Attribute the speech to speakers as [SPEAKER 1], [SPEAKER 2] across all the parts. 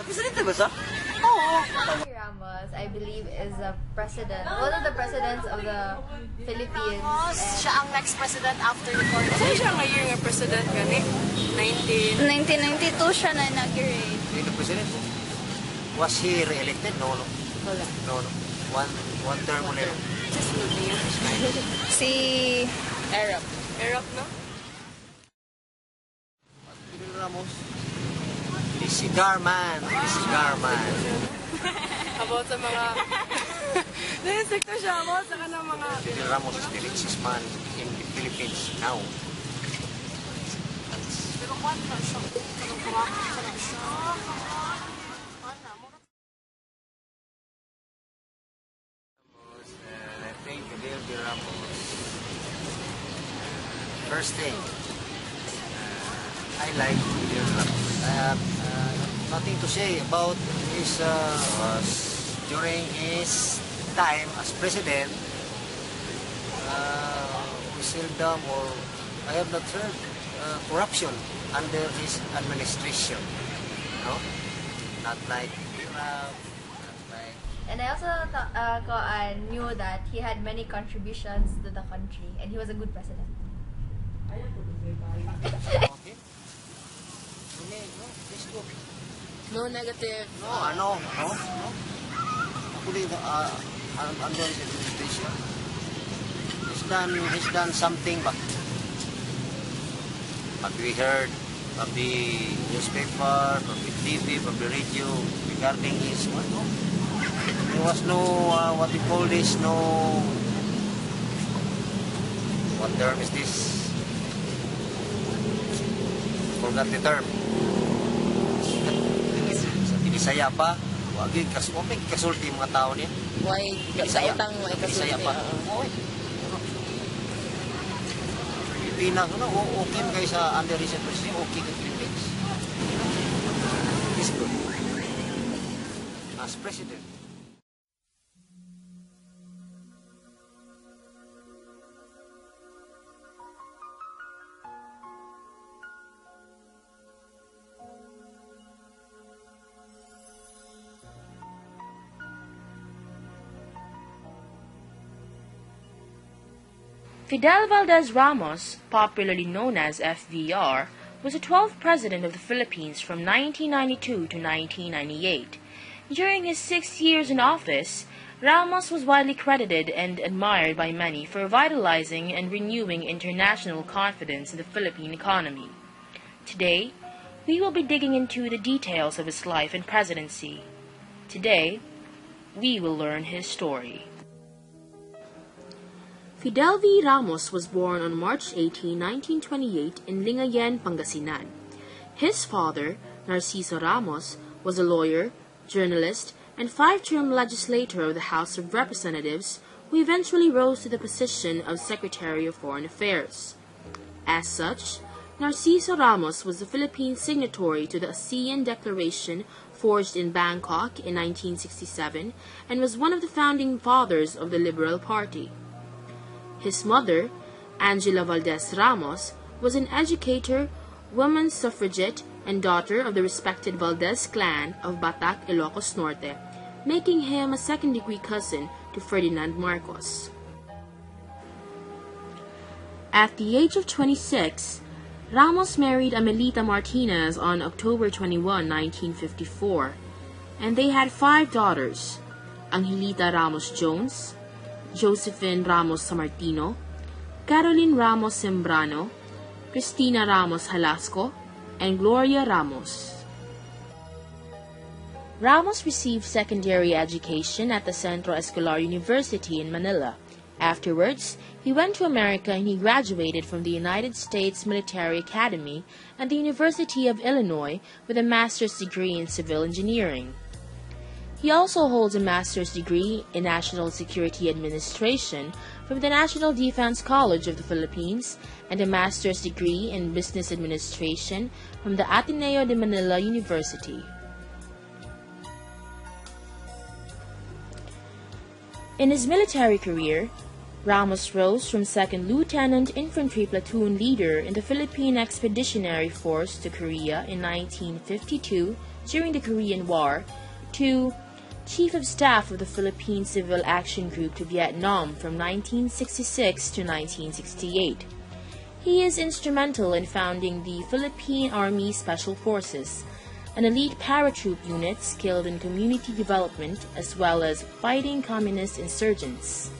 [SPEAKER 1] Presidente ba siya?
[SPEAKER 2] Ramos, I believe, is a president, one of the presidents of the Philippines.
[SPEAKER 3] Siya ang next president after the court.
[SPEAKER 4] Saan siya ngayon nga president gani?
[SPEAKER 5] 1992 siya na inaugurate.
[SPEAKER 1] The president. Was he re-elected? No.
[SPEAKER 2] Wala.
[SPEAKER 1] No. One term ulit.
[SPEAKER 5] Si
[SPEAKER 4] Erap, no?
[SPEAKER 1] Fidel Ramos. The cigar man.
[SPEAKER 4] About sa mga... Nainsekto siya about sa kanang mga...
[SPEAKER 1] Fidel Ramos is the richest man in the Philippines now.
[SPEAKER 3] Pero kwan na siya. Kanang kawakan ka lang siya.
[SPEAKER 1] I think Fidel Ramos. First thing, I like Fidel Ramos. I have nothing to say about his during his time as president. We seldom or I have not heard corruption under his administration. No, not like Iraq, not like.
[SPEAKER 2] And I also knew that he had many contributions to the country, and he was a good president.
[SPEAKER 1] Okay. Okay, no, let's go.
[SPEAKER 4] No negative.
[SPEAKER 1] No. Actually, under his administration, he's done something, but we heard from the newspaper, from the TV, from the radio regarding his there was no what we call this, no, what term is this? Forgot the term. Sa Bisaya pa, wag kasulti mga tao niya.
[SPEAKER 4] Why
[SPEAKER 1] Bisaya.
[SPEAKER 4] utang mo
[SPEAKER 1] Bisaya pa. Pinang okay kayo sa under his administration, okay ka Philippines. He's good. As president.
[SPEAKER 6] Fidel Valdez Ramos, popularly known as FVR, was the 12th president of the Philippines from 1992 to 1998. During his 6 years in office, Ramos was widely credited and admired by many for revitalizing and renewing international confidence in the Philippine economy. Today, we will be digging into the details of his life and presidency. Today, we will learn his story. Fidel V. Ramos was born on March 18, 1928 in Lingayen, Pangasinan. His father, Narciso Ramos, was a lawyer, journalist, and 5-term legislator of the House of Representatives who eventually rose to the position of Secretary of Foreign Affairs. As such, Narciso Ramos was the Philippine signatory to the ASEAN Declaration forged in Bangkok in 1967 and was one of the founding fathers of the Liberal Party. His mother, Angela Valdez Ramos, was an educator, woman suffragette, and daughter of the respected Valdez clan of Batac, Ilocos Norte, making him a second-degree cousin to Ferdinand Marcos. At the age of 26, Ramos married Amelita Martinez on October 21, 1954, and they had 5 daughters: Angelita Ramos Jones, Josephine Ramos Samartino, Caroline Ramos Sembrano, Cristina Ramos Halasco, and Gloria Ramos. Ramos received secondary education at the Centro Escolar University in Manila. Afterwards, he went to America and he graduated from the United States Military Academy and the University of Illinois with a master's degree in civil engineering. He also holds a master's degree in National Security Administration from the National Defense College of the Philippines and a master's degree in Business Administration from the Ateneo de Manila University. In his military career, Ramos rose from 2nd Lieutenant Infantry Platoon Leader in the Philippine Expeditionary Force to Korea in 1952 during the Korean War to Chief of Staff of the Philippine Civil Action Group to Vietnam from 1966 to 1968. He is instrumental in founding the Philippine Army Special Forces, an elite paratroop unit skilled in community development as well as fighting communist insurgents.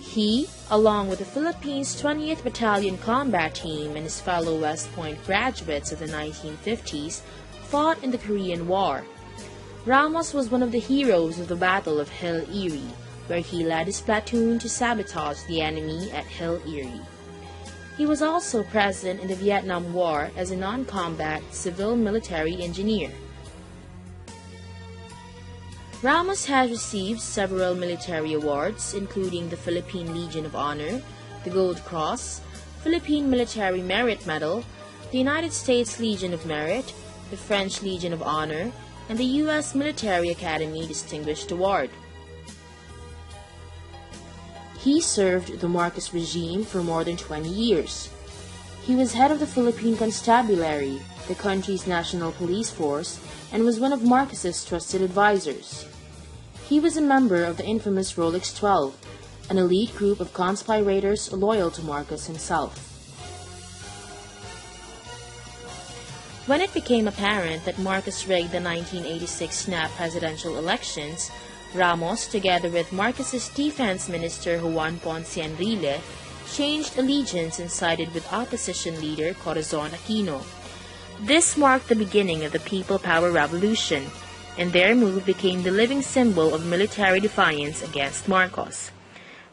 [SPEAKER 6] He, along with the Philippines' 20th Battalion Combat Team and his fellow West Point graduates of the 1950s, fought in the Korean War. Ramos was one of the heroes of the Battle of Hill Erie, where he led his platoon to sabotage the enemy at Hill Erie. He was also present in the Vietnam War as a non-combat civil military engineer. Ramos has received several military awards, including the Philippine Legion of Honor, the Gold Cross, Philippine Military Merit Medal, the United States Legion of Merit, the French Legion of Honor, and the U.S. Military Academy Distinguished Award. He served the Marcos regime for more than 20 years. He was head of the Philippine Constabulary, the country's national police force, and was one of Marcos's trusted advisors. He was a member of the infamous Rolex 12, an elite group of conspirators loyal to Marcos himself. When it became apparent that Marcos rigged the 1986 snap presidential elections, Ramos, together with Marcos's defense minister Juan Ponce Enrile, changed allegiance and sided with opposition leader Corazon Aquino. This marked the beginning of the People Power Revolution, and their move became the living symbol of military defiance against Marcos.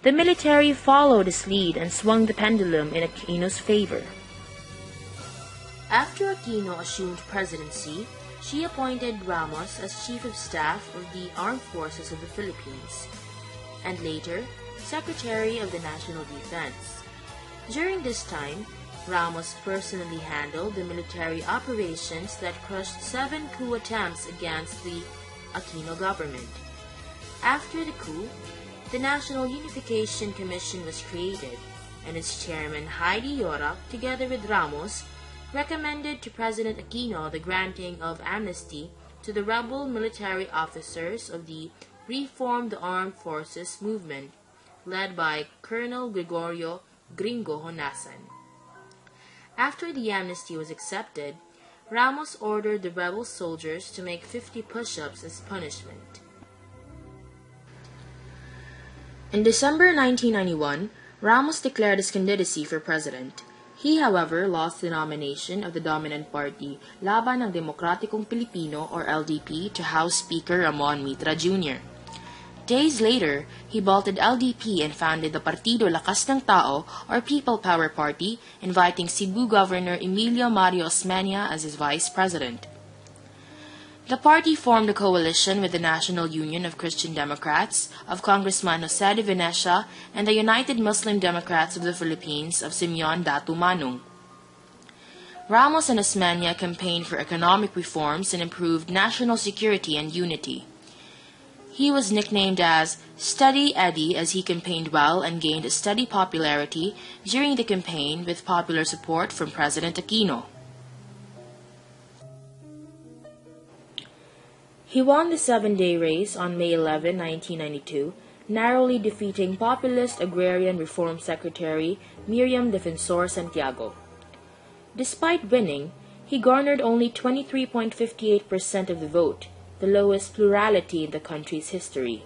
[SPEAKER 6] The military followed his lead and swung the pendulum in Aquino's favor. After Aquino assumed presidency, she appointed Ramos as Chief of Staff of the Armed Forces of the Philippines, and later, Secretary of the National Defense. During this time, Ramos personally handled the military operations that crushed 7 coup attempts against the Aquino government. After the coup, the National Unification Commission was created, and its chairman Heidi Yora, together with Ramos, recommended to President Aquino the granting of amnesty to the rebel military officers of the Reform the Armed Forces movement, led by Colonel Gregorio Gringo Honasan. After the amnesty was accepted, Ramos ordered the rebel soldiers to make 50 push-ups as punishment. In December 1991, Ramos declared his candidacy for president. He, however, lost the nomination of the dominant party, Laban ng Demokratikong Pilipino or LDP, to House Speaker Ramon Mitra Jr. Days later, he bolted LDP and founded the Partido Lakas ng Tao or People Power Party, inviting Cebu Governor Emilio Mario Osmeña as his vice president. The party formed a coalition with the National Union of Christian Democrats of Congressman Jose de Venecia and the United Muslim Democrats of the Philippines of Simeon Datu Manung. Ramos and Osmeña campaigned for economic reforms and improved national security and unity. He was nicknamed as Steady Eddie as he campaigned well and gained a steady popularity during the campaign with popular support from President Aquino. He won the 7-day race on May 11, 1992, narrowly defeating populist Agrarian Reform Secretary Miriam Defensor Santiago. Despite winning, he garnered only 23.58% of the vote, the lowest plurality in the country's history.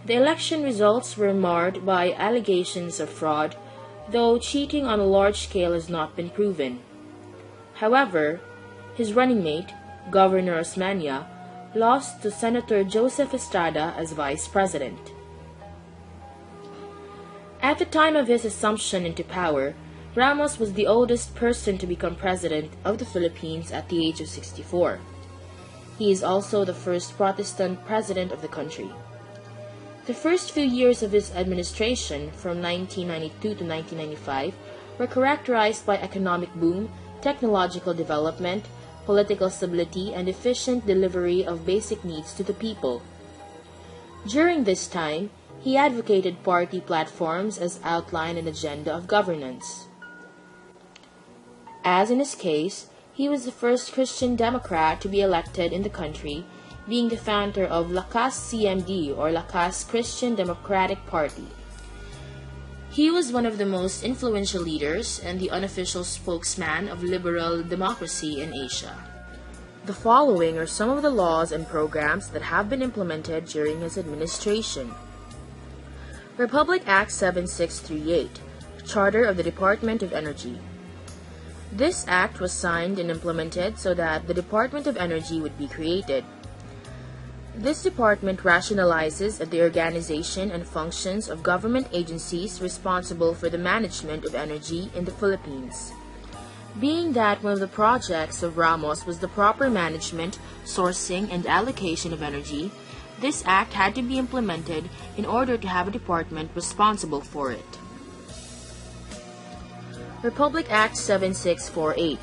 [SPEAKER 6] The election results were marred by allegations of fraud, though cheating on a large scale has not been proven. However, his running mate, Governor Osmeña, lost to Senator Joseph Estrada as vice president. At the time of his assumption into power, Ramos was the oldest person to become president of the Philippines at the age of 64. He is also the first Protestant president of the country. The first few years of his administration, from 1992 to 1995, were characterized by economic boom, technological development, political stability, and efficient delivery of basic needs to the people. During this time, he advocated party platforms as outlined an agenda of governance. As in his case, He was the first Christian Democrat to be elected in the country, being the founder of Lakas CMD or Lakas Christian Democratic Party. He was one of the most influential leaders and the unofficial spokesman of liberal democracy in Asia. The following are some of the laws and programs that have been implemented during his administration. Republic Act 7638, Charter of the Department of Energy. This act was signed and implemented so that the Department of Energy would be created. This department rationalizes the organization and functions of government agencies responsible for the management of energy in the Philippines. Being that one of the projects of Ramos was the proper management, sourcing, and allocation of energy, this act had to be implemented in order to have a department responsible for it. Republic Act 7648,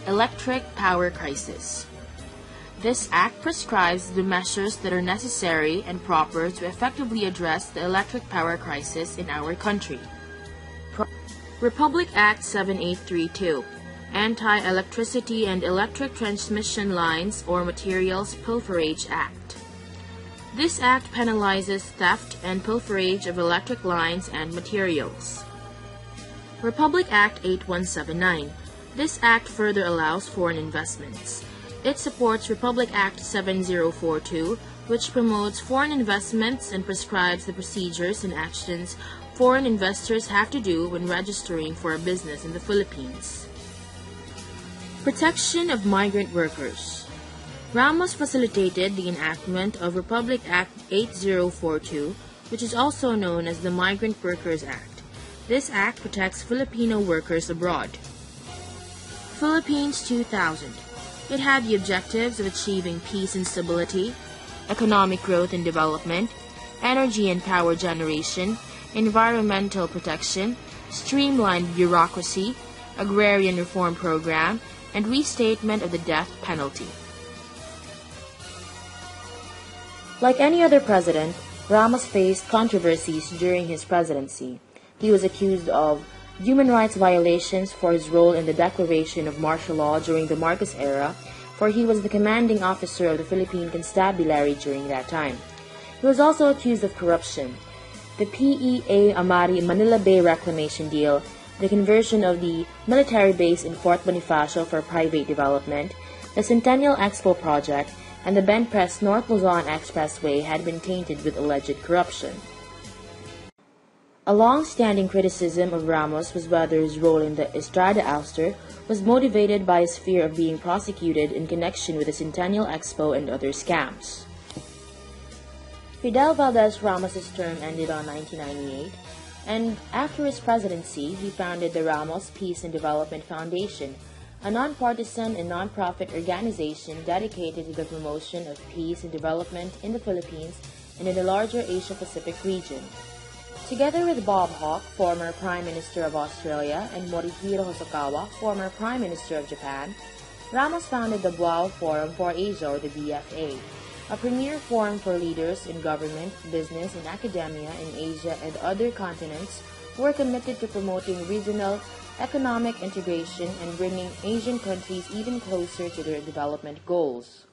[SPEAKER 6] Electric Power Crisis. This act prescribes the measures that are necessary and proper to effectively address the electric power crisis in our country. Republic Act 7832, Anti-Electricity and Electric Transmission Lines or Materials Pilferage Act. This act penalizes theft and pilferage of electric lines and materials. Republic Act 8179. This act further allows foreign investments. It supports Republic Act 7042, which promotes foreign investments and prescribes the procedures and actions foreign investors have to do when registering for a business in the Philippines. Protection of migrant workers. Ramos facilitated the enactment of Republic Act 8042, which is also known as the Migrant Workers Act. This act protects Filipino workers abroad. Philippines 2000. It had the objectives of achieving peace and stability, economic growth and development, energy and power generation, environmental protection, streamlined bureaucracy, agrarian reform program, and restatement of the death penalty. Like any other president, Ramos faced controversies during his presidency. He was accused of human rights violations for his role in the declaration of martial law during the Marcos era, for he was the commanding officer of the Philippine Constabulary during that time. He was also accused of corruption. The PEA Amari Manila Bay Reclamation Deal, the conversion of the military base in Fort Bonifacio for private development, the Centennial Expo project, and the Benpres North Luzon Expressway had been tainted with alleged corruption. A long-standing criticism of Ramos was whether his role in the Estrada ouster was motivated by his fear of being prosecuted in connection with the Centennial Expo and other scams. Fidel Valdez Ramos' term ended on 1998, and after his presidency, he founded the Ramos Peace and Development Foundation, a nonpartisan and nonprofit organization dedicated to the promotion of peace and development in the Philippines and in the larger Asia-Pacific region. Together with Bob Hawke, former Prime Minister of Australia, and Morihiro Hosokawa, former Prime Minister of Japan, Ramos founded the Boao Forum for Asia, or the BFA, a premier forum for leaders in government, business, and academia in Asia and other continents who are committed to promoting regional economic integration and bringing Asian countries even closer to their development goals.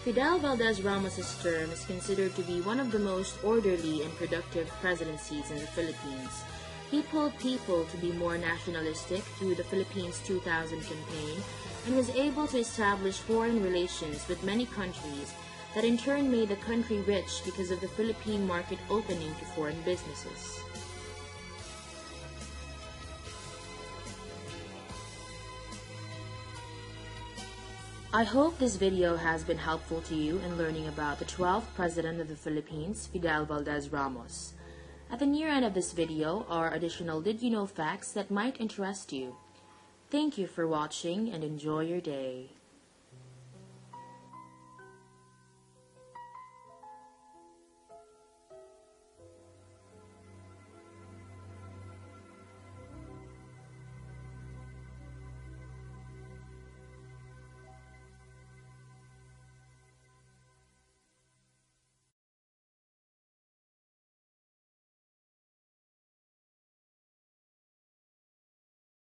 [SPEAKER 6] Fidel Valdez Ramos' term is considered to be one of the most orderly and productive presidencies in the Philippines. He pulled people to be more nationalistic through the Philippines 2000 campaign and was able to establish foreign relations with many countries that in turn made the country rich because of the Philippine market opening to foreign businesses. I hope this video has been helpful to you in learning about the 12th President of the Philippines, Fidel Valdez Ramos. At the near end of this video are additional Did You Know facts that might interest you. Thank you for watching and enjoy your day.